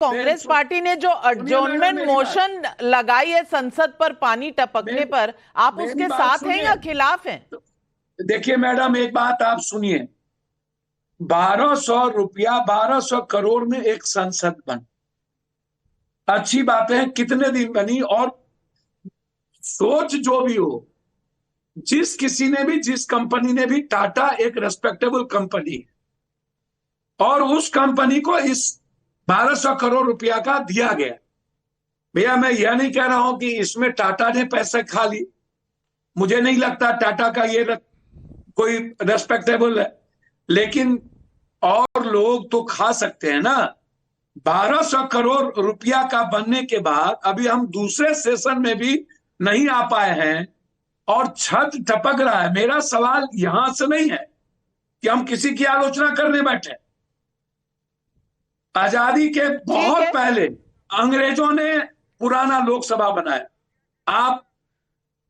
Congress party ने जो adjournment motion लगाई है संसद पर पानी टपकने पर, आप उसके साथ हैं या खिलाफ हैं? देखिए मैडम, एक बात आप सुनिए। 1200 रुपया, 1200 करोड़ में एक संसद बन, अच्छी बात है। कितने दिन बनी? और सोच जो भी हो, जिस किसी ने भी, जिस कंपनी ने भी, टाटा एक रेस्पेक्टेबल कंपनी है और उस कंपनी को इस 1200 करोड़ रुपया का दिया गया। भैया मैं यह नहीं कह रहा हूं कि इसमें टाटा ने पैसे खा ली, मुझे नहीं लगता टाटा का ये कोई रेस्पेक्टेबल है, लेकिन और लोग तो खा सकते हैं ना। 1200 करोड़ रुपया का बनने के बाद अभी हम दूसरे सेशन में भी नहीं आ पाए हैं और छत टपक रहा है। मेरा सवाल यहां से नहीं है कि हम किसी की आलोचना करने बैठे। आजादी के बहुत पहले अंग्रेजों ने पुराना लोकसभा बनाया, आप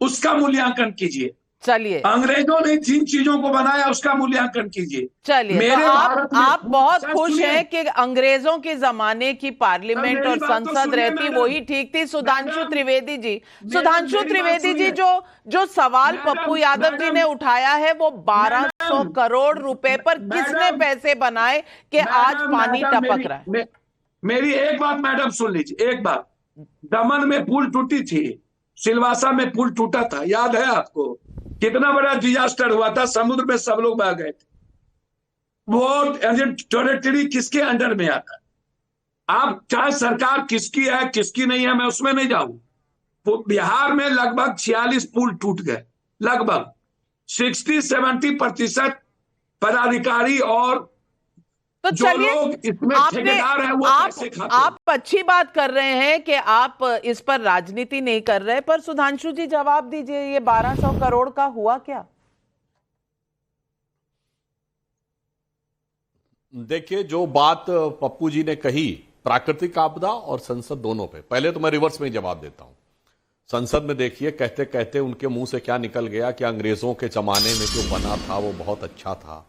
उसका मूल्यांकन कीजिए। चलिए, अंग्रेजों ने जिन चीजों को बनाया उसका मूल्यांकन कीजिए। चलिए, मेरे तो भारत में आप बहुत खुश हैं कि अंग्रेजों के जमाने की पार्लियामेंट और संसद रहती वही ठीक थी। सुधांशु त्रिवेदी जी, सुधांशु त्रिवेदी जी, जो सवाल पप्पू यादव जी ने उठाया है वो 1200 करोड़ रुपए पर किसने पैसे बनाए कि आज पानी टपक रहा है? मेरी एक बात मैडम सुन लीजिए, एक बात। दमन में पुल टूटी थी, सिलवासा में पुल टूटा था, याद है आपको? कितना बड़ा डिजास्टर हुआ था, समुद्र में सब लोग बह गए थे। वो टेरिटरी किसके अंडर में आता है? आप चाहे सरकार किसकी है किसकी नहीं है, मैं उसमें नहीं जाऊं। बिहार में लगभग 46 पुल टूट गए, लगभग 60-70% पदाधिकारी और तो जो लोग इसमें ठेकेदार हैं वो पैसे खाते हैं। आप अच्छी बात कर रहे हैं कि आप इस पर राजनीति नहीं कर रहे, पर सुधांशु जी जवाब दीजिए, ये 1200 करोड़ का हुआ क्या? देखिए, जो बात पप्पू जी ने कही प्राकृतिक आपदा और संसद दोनों पे, पहले तो मैं रिवर्स में जवाब देता हूं। संसद में देखिए, कहते कहते उनके मुंह से क्या निकल गया कि अंग्रेजों के जमाने में जो बना था वो बहुत अच्छा था।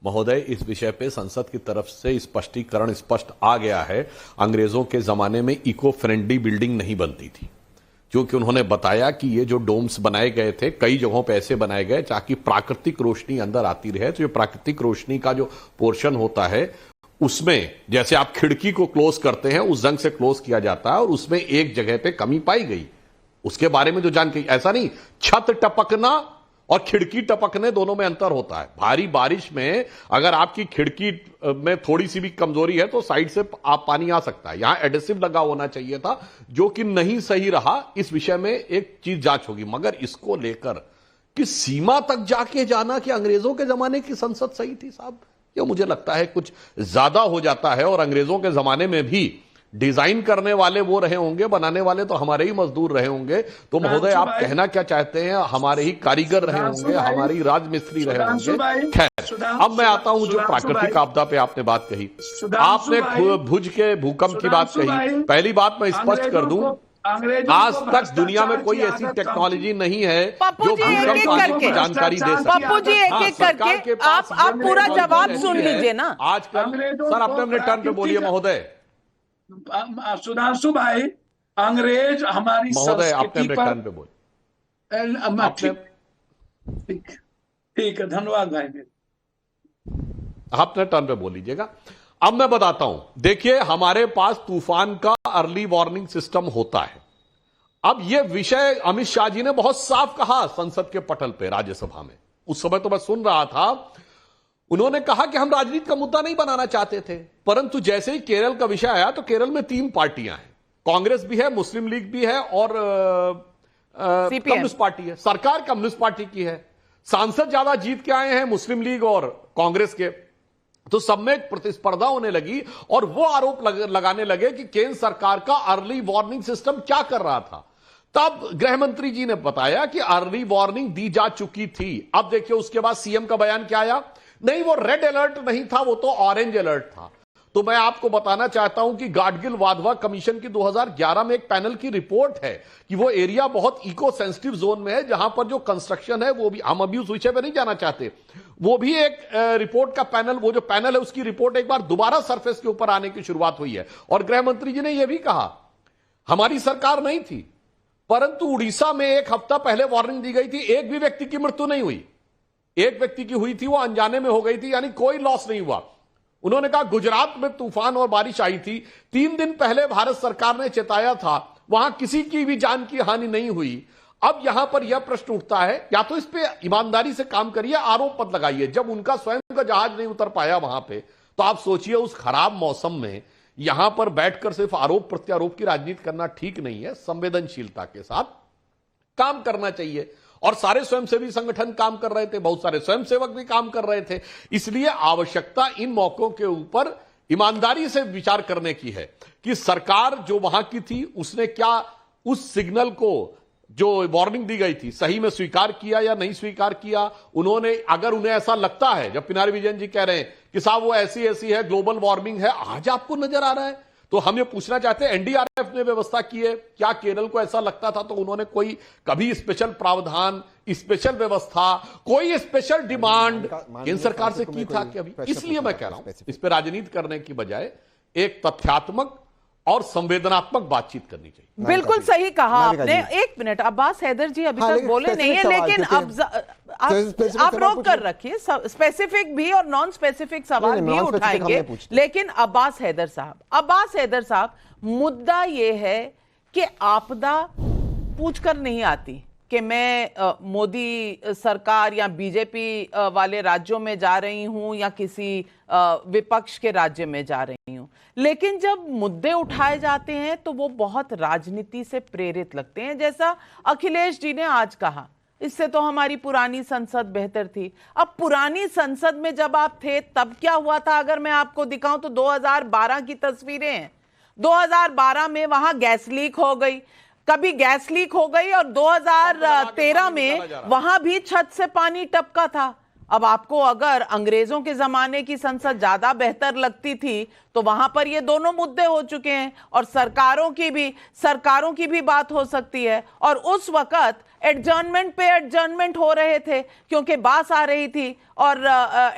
महोदय, इस विषय पे संसद की तरफ से स्पष्टीकरण स्पष्ट आ गया है। अंग्रेजों के जमाने में इको फ्रेंडली बिल्डिंग नहीं बनती थी, क्योंकि उन्होंने बताया कि ये जो डोम्स बनाए गए थे कई जगहों पे ऐसे बनाए गए ताकि प्राकृतिक रोशनी अंदर आती रहे। तो ये प्राकृतिक रोशनी का जो पोर्शन होता है उसमें, जैसे आप खिड़की को क्लोज करते हैं उस जंग से क्लोज किया जाता है, और उसमें एक जगह पे कमी पाई गई, उसके बारे में जो जानकारी, ऐसा नहीं छत टपकना और खिड़की टपकने दोनों में अंतर होता है। भारी बारिश में अगर आपकी खिड़की में थोड़ी सी भी कमजोरी है तो साइड से आप पानी आ सकता है। यहां एडेसिव लगा होना चाहिए था, जो कि नहीं सही रहा। इस विषय में एक चीज जांच होगी, मगर इसको लेकर कि सीमा तक जाके जाना कि अंग्रेजों के जमाने की संसद सही थी साहब, ये मुझे लगता है कुछ ज्यादा हो जाता है। और अंग्रेजों के जमाने में भी डिजाइन करने वाले वो रहे होंगे, बनाने वाले तो हमारे ही मजदूर रहे होंगे। तो महोदय, आप कहना क्या चाहते हैं? हमारे ही कारीगर रहे होंगे, हमारी राजमिस्त्री रहे होंगे। खैर, अब मैं आता हूं जो प्राकृतिक आपदा पे आपने बात कही। आपने भुज के भूकंप की बात कही। पहली बात मैं स्पष्ट कर दूं, आज तक दुनिया में कोई ऐसी टेक्नोलॉजी नहीं है जो भूकंप आने की जानकारी दे सके। पप्पू जी, एक एक करके आप पूरा जवाब सुन लीजिए ना। आजकल सर अपने अपने टर्न पे बोलिए महोदय। सुधांशु भाई, अंग्रेज हमारी महोदय अपने टर्न पे बोलिए। ठीक है, धन्यवाद भाई। अपने टर्न पे बोल लीजिएगा। अब मैं बताता हूं, देखिए हमारे पास तूफान का अर्ली वार्निंग सिस्टम होता है। अब यह विषय अमित शाह जी ने बहुत साफ कहा संसद के पटल पे राज्यसभा में, उस समय तो मैं सुन रहा था। उन्होंने कहा कि हम राजनीति का मुद्दा नहीं बनाना चाहते थे, परंतु जैसे ही केरल का विषय आया तो केरल में 3 पार्टियां हैं, कांग्रेस भी है, मुस्लिम लीग भी है और कम्युनिस्ट पार्टी है। सरकार कम्युनिस्ट पार्टी की है, सांसद ज्यादा जीत के आए हैं मुस्लिम लीग और कांग्रेस के। तो सब में एक प्रतिस्पर्धा होने लगी और वो आरोप लगाने लगे कि केंद्र सरकार का अर्ली वार्निंग सिस्टम क्या कर रहा था। तब गृह मंत्री जी ने बताया कि अर्ली वार्निंग दी जा चुकी थी। अब देखिए उसके बाद सीएम का बयान क्या आया, नहीं वो रेड अलर्ट नहीं था, वो तो ऑरेंज अलर्ट था। तो मैं आपको बताना चाहता हूं कि गाडगिल वाधवा कमीशन की 2011 में एक पैनल की रिपोर्ट है कि वो एरिया बहुत इको सेंसिटिव जोन में है, जहां पर जो कंस्ट्रक्शन है वो भी, हम अभी उस विषय पे नहीं जाना चाहते, वो भी एक रिपोर्ट का पैनल, वो जो पैनल है उसकी रिपोर्ट एक बार दोबारा सरफेस के ऊपर आने की शुरुआत हुई है। और गृह मंत्री जी ने यह भी कहा, हमारी सरकार नहीं थी, परंतु उड़ीसा में एक हफ्ता पहले वार्निंग दी गई थी, एक भी व्यक्ति की मृत्यु नहीं हुई, एक व्यक्ति की हुई थी वो अनजाने में हो गई थी, यानी कोई लॉस नहीं हुआ। उन्होंने कहा गुजरात में तूफान और बारिश आई थी, 3 दिन पहले भारत सरकार ने चेताया था, वहां किसी की भी जान की हानि नहीं हुई। अब यहां पर यह प्रश्न उठता है, या तो इस पे ईमानदारी से काम करिए, आरोप मत लगाइए। जब उनका स्वयं का जहाज नहीं उतर पाया वहां पे, तो आप सोचिए उस खराब मौसम में यहां पर बैठकर सिर्फ आरोप प्रत्यारोप की राजनीति करना ठीक नहीं है। संवेदनशीलता के साथ काम करना चाहिए। और सारे स्वयंसेवी संगठन काम कर रहे थे, बहुत सारे स्वयंसेवक भी काम कर रहे थे। इसलिए आवश्यकता इन मौकों के ऊपर ईमानदारी से विचार करने की है कि सरकार जो वहां की थी उसने क्या उस सिग्नल को, जो वार्निंग दी गई थी, सही में स्वीकार किया या नहीं स्वीकार किया। उन्होंने, अगर उन्हें ऐसा लगता है, जब पिनाराई विजयन जी कह रहे हैं कि साहब वो ऐसी ऐसी है, ग्लोबल वार्मिंग है, आज आपको नजर आ रहा है, तो हम ये पूछना चाहते हैं, एनडीआरएफ ने व्यवस्था की है क्या? केरल को ऐसा लगता था तो उन्होंने कोई कभी स्पेशल प्रावधान, स्पेशल व्यवस्था, कोई स्पेशल डिमांड केंद्र सरकार से की था कभी? इसलिए मैं कह रहा हूं, इस पर राजनीति करने की बजाय एक तथ्यात्मक और संवेदनात्मक बातचीत करनी चाहिए। बिल्कुल सही कहा आपने। 1 मिनट, अब्बास हैदर जी अभी तक बोले नहीं है, लेकिन अब आप रोक कर रखिए, स्पेसिफिक भी और नॉन स्पेसिफिक सवाल भी उठाएंगे। लेकिन अब्बास हैदर साहब, मुद्दा यह है कि आपदा पूछकर नहीं आती कि मैं मोदी सरकार या बीजेपी वाले राज्यों में जा रही हूं या किसी विपक्ष के राज्य में जा रही हूं, लेकिन जब मुद्दे उठाए जाते हैं तो वो बहुत राजनीति से प्रेरित लगते हैं। जैसा अखिलेश जी ने आज कहा, इससे तो हमारी पुरानी संसद बेहतर थी। अब पुरानी संसद में जब आप थे तब क्या हुआ था, अगर मैं आपको दिखाऊं तो 2012 की तस्वीरें हैं। 2012 में वहां गैस लीक हो गई, कभी गैस लीक हो गई, और 2013 में वहां भी छत से पानी टपका था। अब आपको अगर अंग्रेजों के जमाने की संसद ज्यादा बेहतर लगती थी तो वहां पर ये दोनों मुद्दे हो चुके हैं, और सरकारों की भी बात हो सकती है। और उस वक्त एडजर्नमेंट पे एडजर्नमेंट हो रहे थे क्योंकि बास आ रही थी और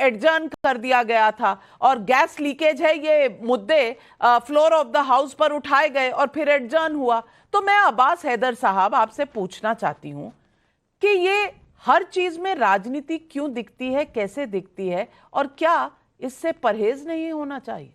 एडजर्न कर दिया गया था। और गैस लीकेज है, ये मुद्दे फ्लोर ऑफ द हाउस पर उठाए गए और फिर एडजर्न हुआ। तो मैं अब्बास हैदर साहब आपसे पूछना चाहती हूं कि ये हर चीज में राजनीति क्यों दिखती है, कैसे दिखती है, और क्या इससे परहेज नहीं होना चाहिए?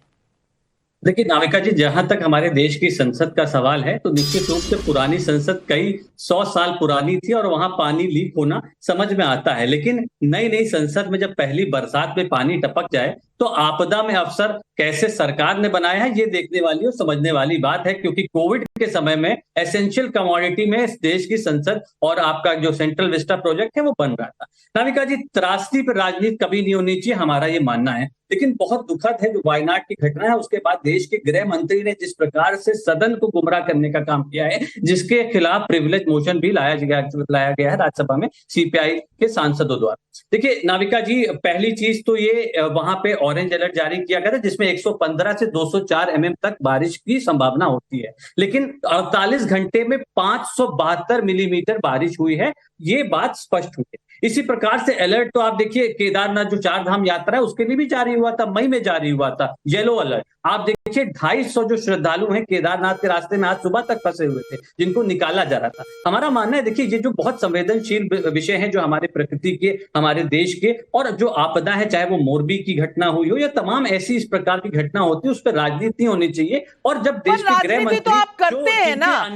देखिए नाविका जी, जहां तक हमारे देश की संसद का सवाल है तो निश्चित रूप से पुरानी संसद कई 100 साल पुरानी थी और वहां पानी लीक होना समझ में आता है। लेकिन नई संसद में जब पहली बरसात में पानी टपक जाए तो आपदा में अवसर कैसे सरकार ने बनाया है, ये देखने वाली और समझने वाली बात है। क्योंकि कोविड के समय में एसेंशियल कमोडिटी में इस देश की संसद और आपका जो सेंट्रल विस्टा प्रोजेक्ट है वो बन रहा था। नाविका जी, त्रासदी पर राजनीति कभी नहीं होनी चाहिए, हमारा ये मानना है। लेकिन बहुत दुखद है जो वायनाड की घटना है, उसके बाद देश के गृह मंत्री ने जिस प्रकार से सदन को गुमराह करने का काम किया है, जिसके खिलाफ प्रिविलेज मोशन भी लाया गया है राज्यसभा में सीपीआई के सांसदों द्वारा। देखिए नाविका जी, पहली चीज तो ये वहां पे ऑरेंज अलर्ट जारी किया गया था जिसमें 115 से 204 mm तक बारिश की संभावना होती है, लेकिन 48 घंटे में 572 मिलीमीटर बारिश हुई है, ये बात स्पष्ट हुई है। इसी प्रकार से अलर्ट तो आप देखिए, केदारनाथ जो 4 धाम यात्रा है उसके लिए भी जारी हुआ था, मई में जारी हुआ था येलो अलर्ट। आप देखिए 250 जो श्रद्धालु हैं केदारनाथ के रास्ते में आज सुबह तक फंसे हुए थे, जिनको निकाला जा रहा था। हमारा मानना है, देखिए ये जो बहुत संवेदनशील विषय है जो हमारे प्रकृति के, हमारे देश के, और जो आपदा है, चाहे वो मोरबी की घटना हुई हो या तमाम ऐसी इस प्रकार की घटना होती है, उस पर राजनीति होनी चाहिए। और जब देश के गृह मंत्री, तो आप करते हैं ना,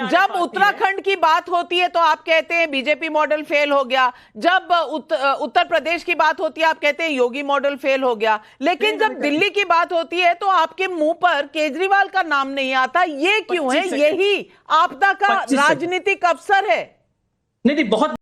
जब उत्तराखंड की बात होती है तो आप कहते हैं बीजेपी मॉडल फेल हो गया, जब उत्तर प्रदेश की बात होती है आप कहते हैं योगी मॉडल फेल हो गया, लेकिन जब दिल्ली की बात होती है तो आपके मुंह पर केजरीवाल का नाम नहीं आता। ये क्यों है? यही आपदा का राजनीतिक अवसर है। नहीं, बहुत